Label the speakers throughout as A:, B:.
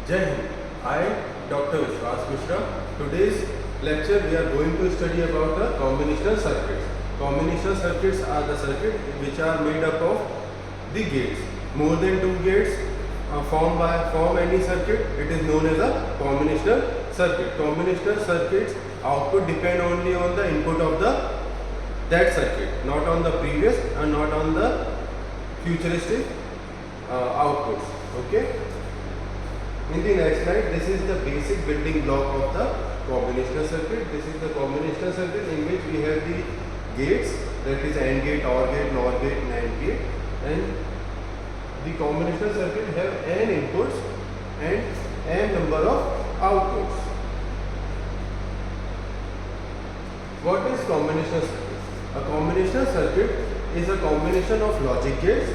A: Jai Hind. I, Dr. Vishwas Mishra. Today's lecture we are going to study about the combinational circuits. Combinational circuits are the circuits which are made up of the gates. More than two gates form any circuit. It is known as a combinational circuit. Combinational circuits output depend only on the input of that circuit, not on the previous and not on the futuristic outputs. Okay. In the next slide, this is the basic building block of the combinational circuit. This is the combinational circuit in which we have the gates, that is AND gate, OR gate, NOR gate, NAND gate, and the combinational circuit have n inputs and n number of outputs. What is combinational circuit? A combinational circuit is a combination of logic gates.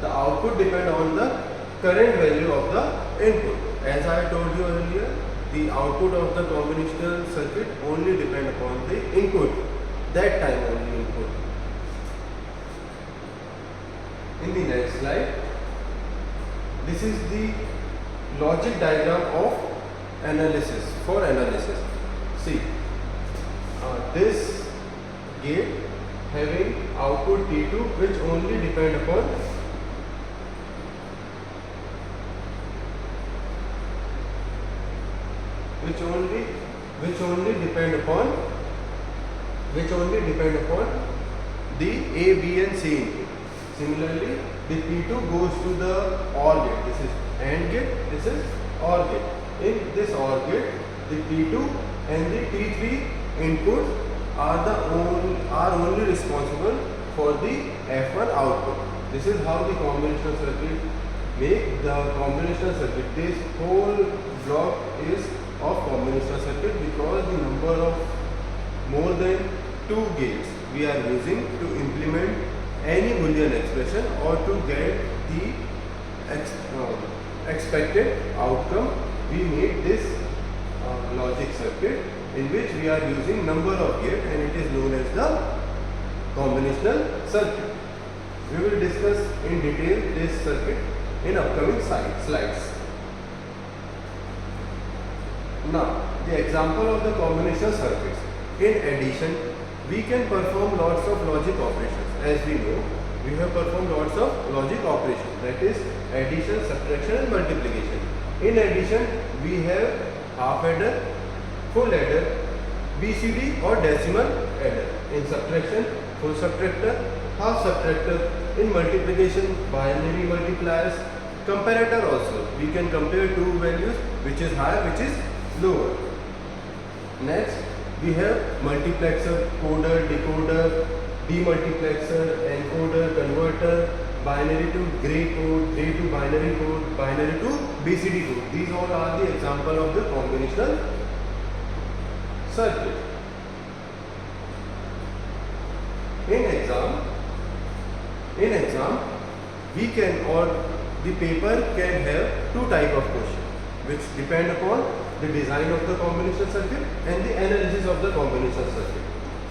A: The output depend on the current value of the input. As I told you earlier, the output of the combinational circuit only depend upon the input, that time only input. In the next slide, this is the logic diagram of analysis, for analysis. See, this gate having output T2 which only depend upon which only depend upon the A, B and C input. Similarly, the P2 goes to the OR gate. This is AND gate, this is OR gate. In this OR gate, the T2 and the T3 inputs are only responsible for the F1 output. This is how the combinational circuit make the combinational circuit. This whole block is of combinational circuit because the number of more than two gates we are using to implement any Boolean expression or to get the expected outcome. We made this logic circuit in which we are using number of gates, and it is known as the combinational circuit. We will discuss in detail this circuit in upcoming slides. Now, the example of the combinational circuits. In addition, we can perform lots of logic operations. As we know, we have performed lots of logic operations, that is addition, subtraction and multiplication. In addition, we have half adder, full adder, BCD or decimal adder. In subtraction, full subtractor, half subtractor. In multiplication, binary multipliers, comparator also. We can compare two values, which is higher, which is lower. Next, we have multiplexer, coder, decoder, demultiplexer, encoder, converter, binary to gray code, gray to binary code, binary to BCD code. These all are the example of the combinational circuit. In exam, we can, or the paper can have two type of questions which depend upon the design of the combinational circuit and the analysis of the combinational circuit.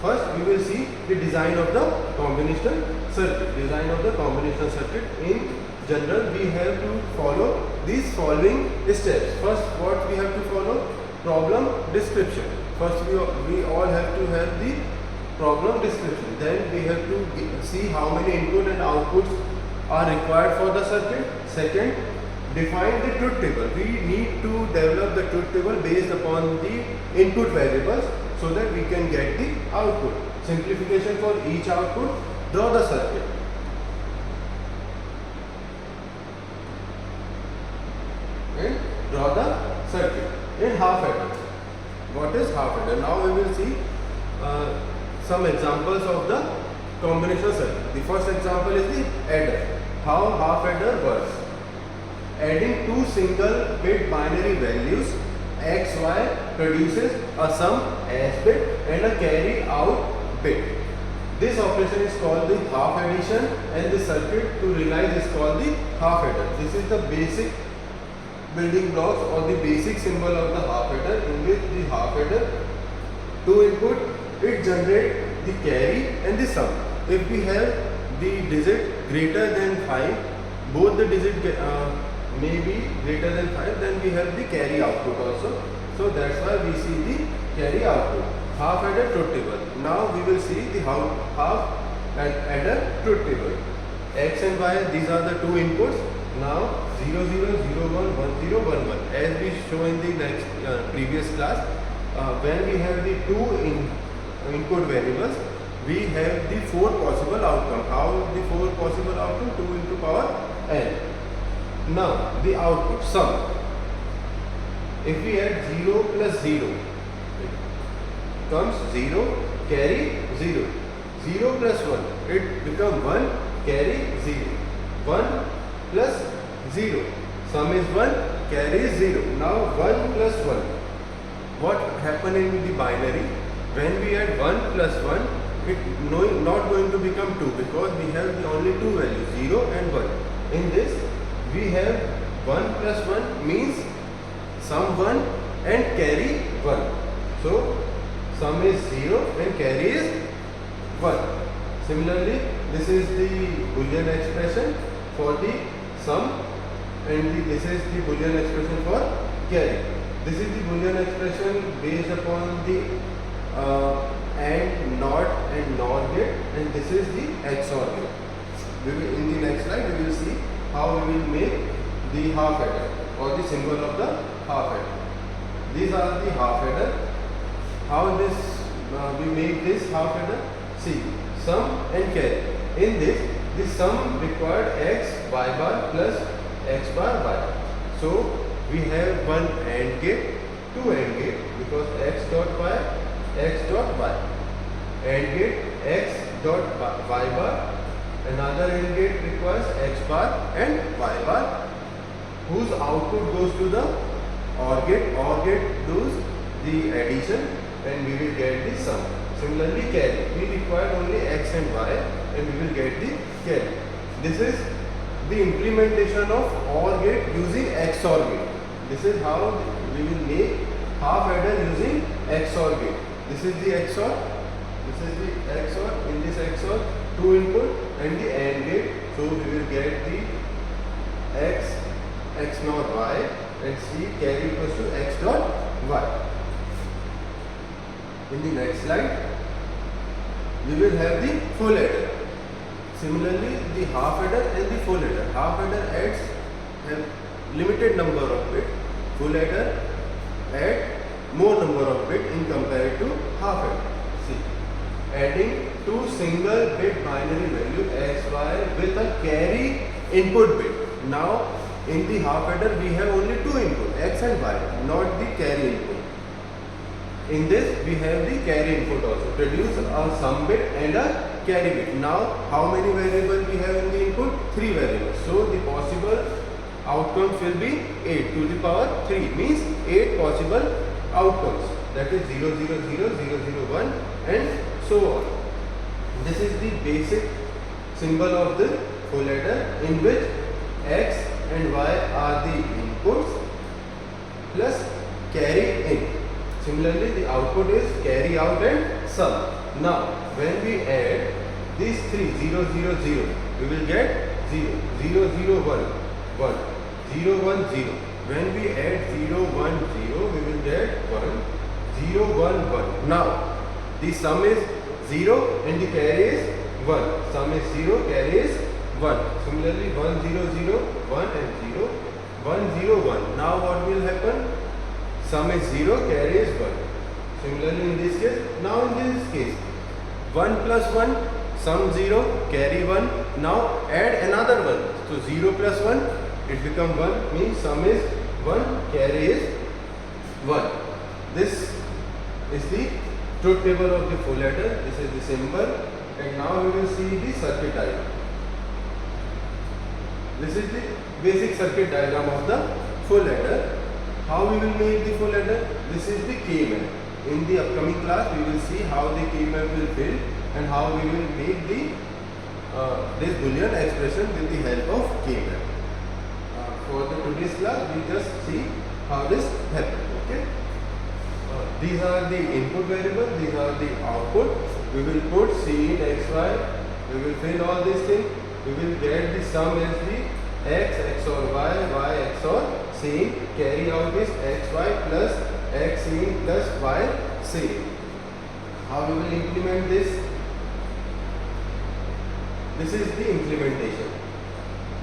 A: First, we will see the design of the combinational circuit. Design of the combinational circuit. In general, we have to follow these following steps. First, what we have to follow? Problem description. First, we all have to have the problem description. Then we have to see how many input and outputs are required for the circuit. Second, define the truth table. We need to develop the truth table based upon the input variables so that we can get the output. Simplification for each output. Draw the circuit. And draw the circuit in half adder. What is half adder? Now we will see some examples of the combinational circuit. The first example is the adder. How half adder works. Adding two single bit binary values x, y produces a sum as bit and a carry out bit. This operation is called the half addition and the circuit to realize is called the half adder. This is the basic building blocks or the basic symbol of the half adder, in which the half adder, two input, it generates the carry and the sum. If we have the digit greater than 5, both the digit may be greater than 5, then we have the carry output also. So that's why we see the carry output. Half adder, truth table. Now we will see the half adder, truth table. X and Y, these are the two inputs. Now 0 0 0 1 1 0 1 1. As we show in the next previous class, when we have the two input variables, we have the four possible outcome. How the four possible outcome? 2 into power n. Now the output sum. If we add 0 plus 0, it comes 0, carry 0. 0 plus 1, it becomes 1, carry 0. 1 plus 0, sum is 1, carry is 0. Now 1 plus 1. What happened in the binary? When we add 1 plus 1, it not going to become 2 because we have the only two values, 0 and 1. In this, we have 1 plus 1 means sum 1 and carry 1. So sum is 0 and carry is 1. Similarly, this is the Boolean expression for the sum, and this is the Boolean expression for carry. This is the Boolean expression based upon the AND, NOT and NOR gate, and this is the XOR gate. In the next slide we will see how we will make the half adder or the symbol of the half adder. These are the half adder. How this we make this half adder? See, sum and carry. In this, the sum required x y bar plus x bar y. So we have one AND gate, two AND gate because x dot y, x dot y. AND gate x dot y bar. Another AND gate requires x bar and y bar, whose output goes to the OR gate. OR gate does the addition and we will get the sum. Similarly, carry. We require only x and y and we will get the carry. This is the implementation of OR gate using XOR gate. This is how we will make half adder using XOR gate. This is the XOR. This is the XOR. In this XOR, two input and the AND gate. So we will get the x, x naught y, and C carry equals to x dot y. In the next slide, we will have the full adder. Similarly, the half adder and the full adder. Half adder adds have limited number of bits. Full adder add more number of bits in compared to half adder. See, adding two single bit binary value x, y with a carry input bit. Now, in the half adder, we have only two input, x and y, not the carry input. In this, we have the carry input also. Produce a sum bit and a carry bit. Now, how many variables we have in the input? 3 variables. So, the possible outcomes will be 8 to the power 3, means 8 possible outcomes. That is 0, 0, 0, 0, 0, 1 and so on. This is the basic symbol of the full adder, in which x and y are the inputs plus carry in. Similarly, the output is carry out and sum. Now, when we add these three 0, 0, 0, we will get 0, 0, 0, 1, 1, 0, 1, 0. When we add 0, 1, 0, we will get 1, 0, 1, 1. Now, the sum is 0 and the carry is 1. Sum is 0, carry is 1. Similarly, 1, 0, 0, 1 and 0, 1, 0, 1. Now, what will happen? Sum is 0, carry is 1. Similarly, in this case, now in this case, 1 plus 1, sum 0, carry 1. Now add another 1. So 0 plus 1, it becomes 1, means sum is 1, carry is 1. This is the truth table of the full adder. This is the symbol. And now we will see the circuit diagram. This is the basic circuit diagram of the full adder. How we will make the full adder? This is the K-map. In the upcoming class, we will see how the K-map will fill and how we will make the this Boolean expression with the help of K-map. For the today's class, we just see how this happens. Okay. These are the input variables. These are the output. We will put C in x, y. We will fill all these things. We will get the sum as the x, x or y, y, x same, carry out is xy plus x in plus y same. How we will implement this? This is the implementation.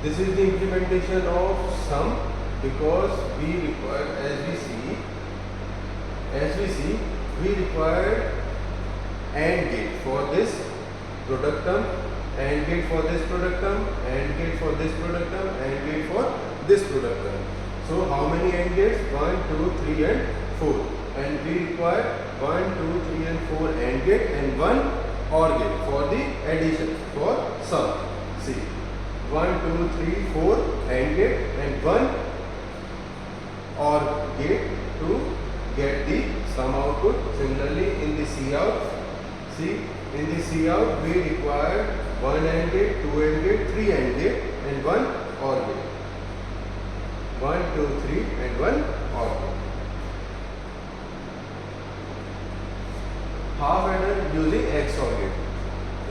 A: This is the implementation of sum, because we require, as we see, we require AND gate for this product term, AND gate for this product term, AND gate for this product term, AND gate for this product term. So how many AND gates? 1, 2, 3 and 4. And we require 1, 2, 3 and 4 AND gate and 1 OR gate for the addition, for sum. See, 1, 2, 3, 4 AND gate and 1 OR gate to get the sum output. Similarly, in the Cout, see, in the Cout we require 1 AND gate, 2 AND gate, 3 AND gate and 1 OR gate. 1, 2, 3 and 1 OR gate. Half adder using XOR gate.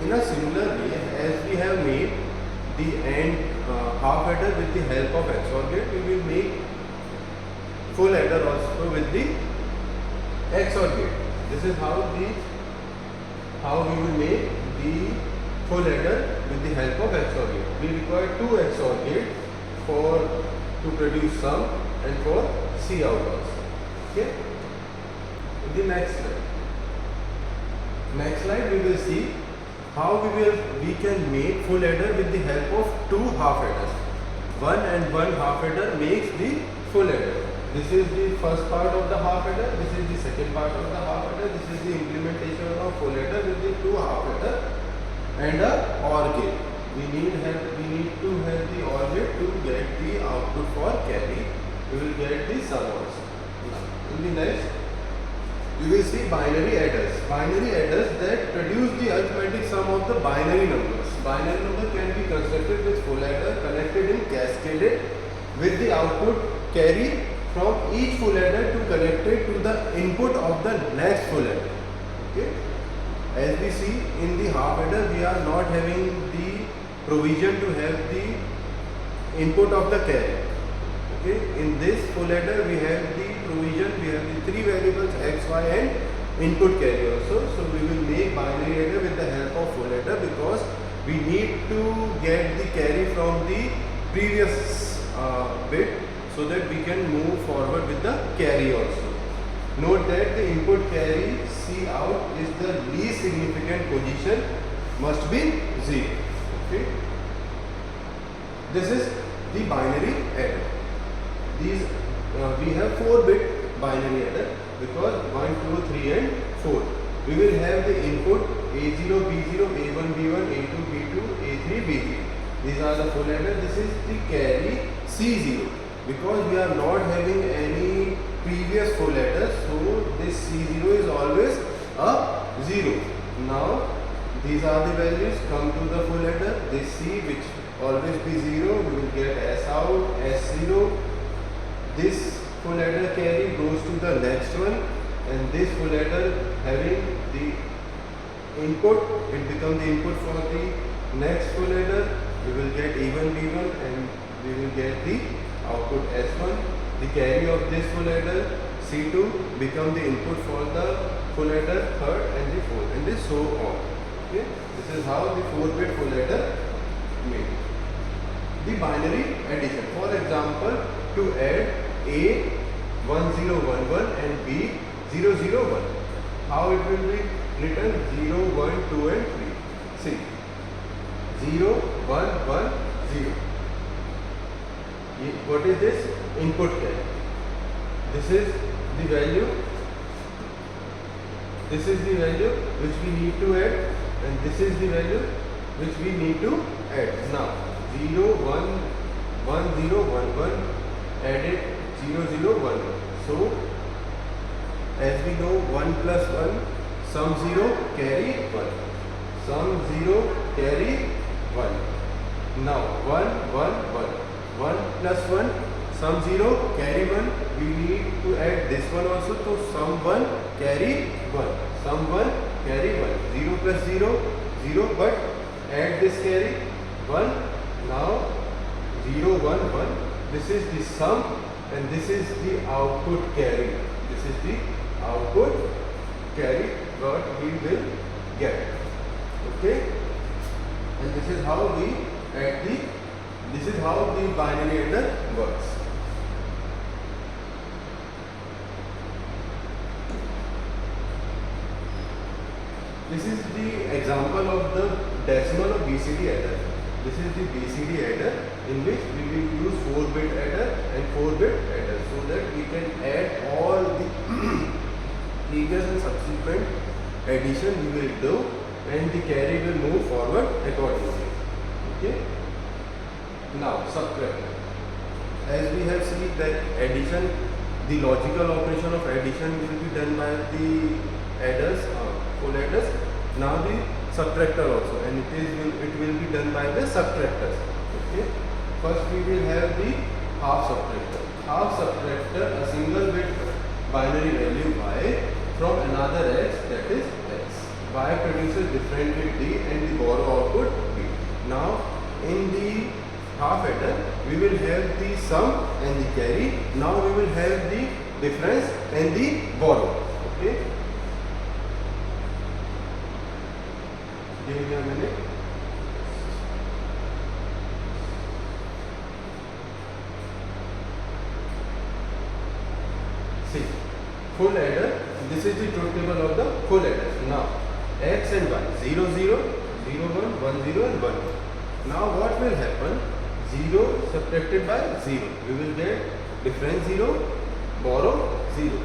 A: In a similar way, as we have made the AND half adder with the help of XOR gate, we will make full adder also with the XOR gate. This is how we will make the full adder with the help of XOR gate. We require 2 XOR gate to produce sum and for Cout also. Okay. In the next slide we will see how we can make full adder with the help of 2 half adders. 1 and 1 half adder makes the full adder. This is the first part of the half adder, this is the second part of the half adder, this is the implementation of full adder with the 2 half adder and a OR gate. We need to have the OR gate to get the output for carry. We will get the sum also. In the next, you will see binary adders. Binary adders that produce the arithmetic sum of the binary numbers. Binary number can be constructed with full adder connected in cascaded with the output carry from each full adder to connected to the input of the next full adder. Okay. As we see in the half adder, we are not having the provision to have the input of the carry. Okay. In this full adder, we have the provision, we have the 3 variables x, y and input carry also. So we will make binary adder with the help of full adder, because we need to get the carry from the previous bit, so that we can move forward with the carry also. Note that the input carry Cout is the least significant position, must be 0. Okay. This is the binary adder. These we have 4-bit binary adder, because 1, 2, 3 and 4. We will have the input A0, B0, A1, B1, A2, B2, A3, B3. These are the full adder. This is the carry C0. Because we are not having any previous full adder, so this C0 is always a 0. Now these are the values, come to the full adder. This C, which always be 0, we will get S out, S0. This full adder carry goes to the next one, and this full adder having the input, it becomes the input for the next full adder. We will get A1, B1 and we will get the output S1. The carry of this full adder C2 become the input for the full adder third and the fourth, and so on. Okay. This is how the 4-bit full adder made. The binary addition. For example, to add A 1011 and B 001. How it will be written? 0, 1, 2 and 3. See. 0, 1, 1, 0. What is this? Input carry. This is the value. This is the value which we need to add, and this is the value which we need to add. Now 0, 1, 1, 0, 1, 1 added 0, 0, 1, 1. So as we know, 1 plus 1, sum 0, carry 1. Sum 0, carry 1. Now 1, 1, 1. 1 plus 1, sum 0, carry 1. We need to add this one also, to sum 1, carry 1. Sum 1, carry 1. 0 plus 0, 0, but add this carry 1. Now 0, 1, 1, this is the sum and this is the output carry. This is the output carry what we will get. Okay, and this is how we add the, this is how the binary adder works. This is the example of the decimal or BCD adder. This is the BCD adder in which we will use 4-bit adder and 4-bit adder so that we can add all the previous and subsequent addition we will do and the carry will move forward accordingly. Okay. Now subtract. As we have seen that addition, the logical operation of addition will be done by the adders, full adders. Now the subtractor also, and it will be done by the subtractors. Okay. First we will have the half subtractor. Half subtractor, a single bit binary value y from another x, that is x. Y produces different bit d and the borrow output b. Now in the half adder we will have the sum and the carry. Now we will have the difference and the borrow. Okay. Give me a minute. See, full adder, this is the truth table of the full adder. Now, x and y, 0, 0, 0, 1, 1, 0 and 1. Now what will happen? 0 subtracted by 0. We will get difference 0, borrow 0.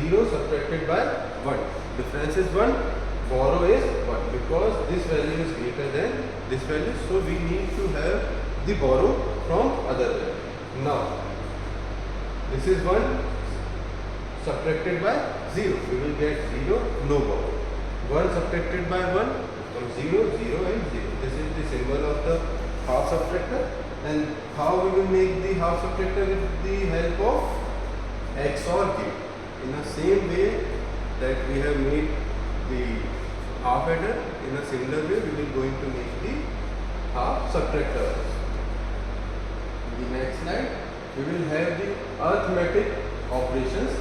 A: 0 subtracted by 1. Difference is 1, borrow is 1, because this value is greater than this value, so we need to have the borrow from other value. Now this is 1 subtracted by 0, we will get 0, no borrow. 1 subtracted by 1 becomes 0, 0 and 0. This is the symbol of the half subtractor. And how we will make the half subtractor? With the help of XOR gate. In the same way that we have made the half adder, in a similar way we will going to make the half subtractor. In the next slide we will have the arithmetic operations.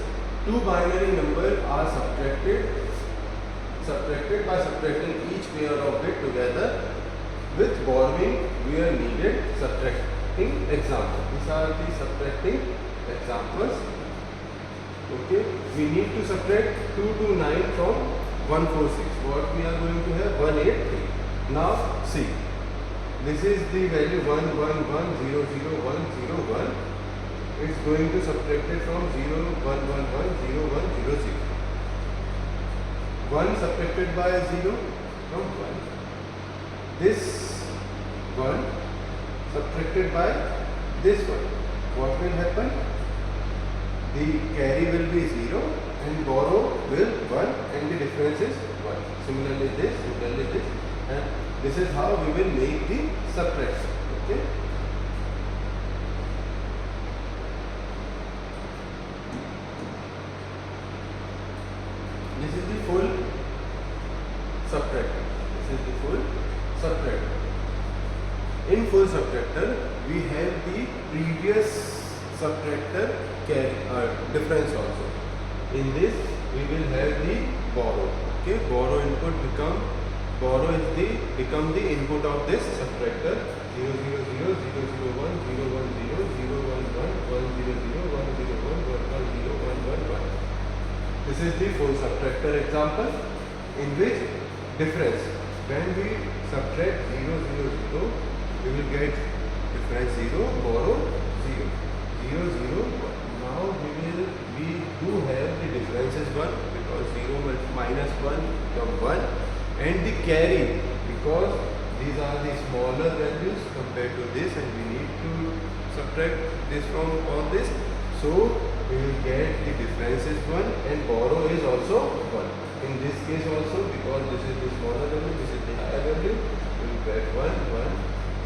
A: Two binary numbers are subtracted by subtracting each pair of bit together with borrowing where needed. Subtracting example. These are the subtracting examples. Okay, we need to subtract 229 from 146. What we are going to have? 183. Now see, this is the value 1, 1, 1, 0, 0, 1, 0, 1. It's going to subtract it from 0, 1, 1, 1, 0, 1, 0, 0. 1 subtracted by 0 from 1. This 1 subtracted by this 1. What will happen? The carry will be 0 and borrow will 1 and the difference is 1. Similarly this, and this is how we will make the subtraction. Okay. This is the full subtractor. This is the full subtractor. In full subtractor, we have the previous subtractor carry difference also. In this, we will have the borrow. Okay, borrow input become the input of this subtractor. 0, 0, 0, 0, 0, 1, 0, 1, 0, 0, 1, 0, 1, 0, 1, 0, 1, 1, 1. This is the full subtractor example in which difference, when we subtract 0, 0, 0, we will get difference 0, borrow 0, 0, 0, 1. Now we do have the difference is 1 because 0 minus 1 become 1 and the carry because these are the smaller values compared to this and we need to subtract this from all this. So we will get the difference is 1 and borrow is also 1. In this case also, because this is the smaller value, this is the higher value, we will get 1, 1.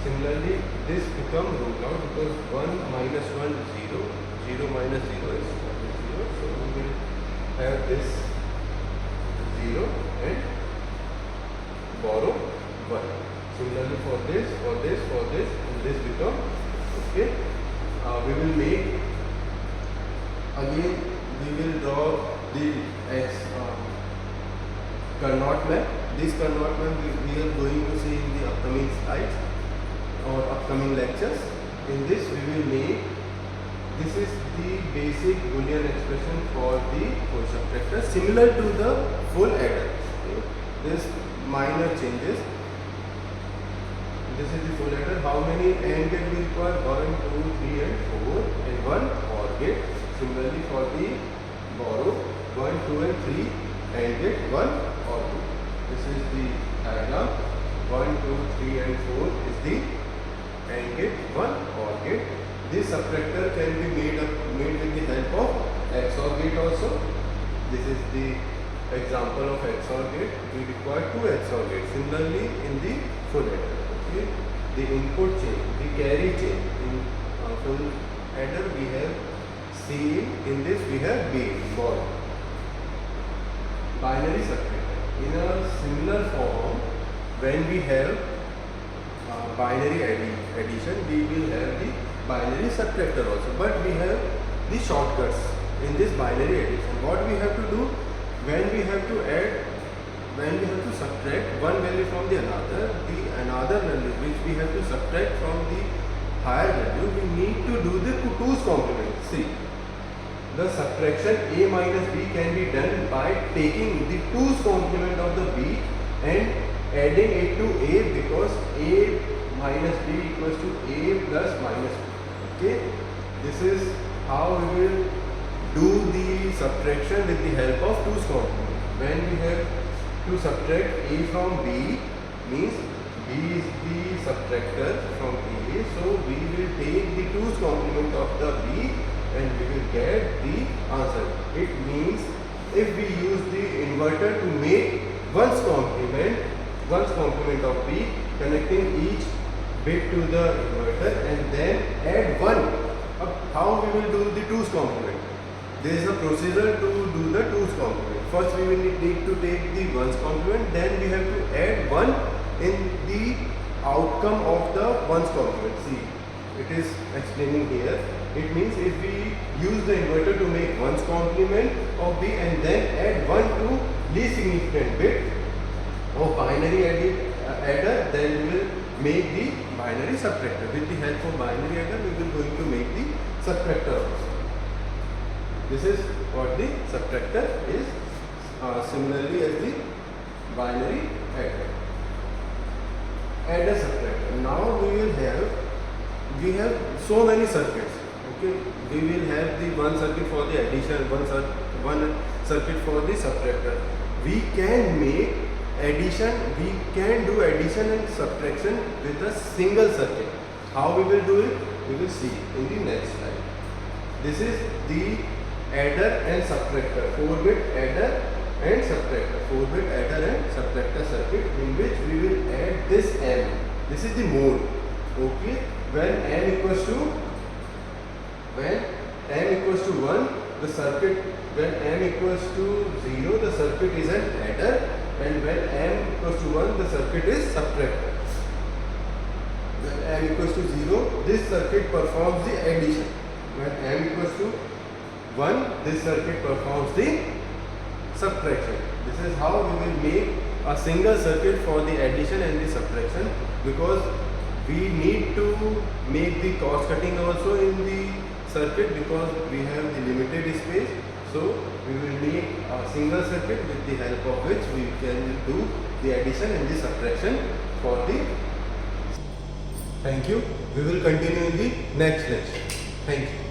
A: Similarly, this become ruled out because 1 minus 1 is 0, 0 minus 0 is 0. So we will have this 0 and borrow 1. Similarly for this, and this become okay. We again we will draw the Carnot map. This Carnot map we are going to see in the upcoming slides or upcoming lectures. In this we will make, this is the basic Boolean expression for the full subtractor, similar to the full adder. Okay. This minor changes. This is the full adder. How many AND gate we require? 1, 2, 3 and 4 and 1 OR gate. Similarly for the borrow, 1, 2 and 3 AND gate, 1 or 2. This is the diagram. 1, 2, 3 and 4 is the AND gate, 1 OR gate. This subtractor can be made with the help of XOR gate also. This is the example of XOR gate. We require 2 XOR gates. Similarly in the full adder. Okay. The input chain, the carry chain in full adder we have C. In this we have B, borrow. Binary subtractor. In a similar form, when we have binary addition, we will have the binary subtractor also, but we have the shortcuts in this binary addition. What we have to do when we have to subtract one value from the another value which we have to subtract from the higher value, we need to do the 2's complement. See, the subtraction a minus b can be done by taking the 2's complement of the b and adding it to a, because a minus b equals to a plus minus b. Okay, this is how we will do the subtraction with the help of 2's complement. When we have to subtract a from b, means b is the subtractor from a, so we will take the 2's complement of the b and we will get the answer. It means if we use the inverter to make 1's complement of b, connecting each bit to the inverter and then add 1. How we will do the 2's complement? There is a procedure to do the 2's complement. First we will need to take the 1's complement, then we have to add 1 in the outcome of the 1's complement. See, it is explaining here. It means if we use the inverter to make 1's complement of b and then add 1 to least significant bit of binary adder, then we will make the binary subtractor. With the help of binary adder, we will going to make the subtractor also. This is what the subtractor is, similarly as the binary adder. Adder subtractor. Now we have so many circuits. Okay, we will have the one circuit for the addition, one circuit for the subtractor. We can make addition, we can do addition and subtraction with a single circuit. How we will do it? We will see in the next slide. This is the adder and subtractor, 4-bit adder and subtractor, 4-bit adder and subtractor circuit, in which we will add this m. This is the mode. Okay, when m equals to 1, the circuit, when m equals to 0, the circuit is an adder, and when m equals to 1, the circuit is subtractor. When m equals to 0, this circuit performs the addition. When m equals to 1, this circuit performs the subtraction. This is how we will make a single circuit for the addition and the subtraction, because we need to make the cost cutting also in the circuit, because we have the limited space. So we will make a single circuit with the help of which we can do the addition and the subtraction for the. Thank you. We will continue in the next lecture. Thank you.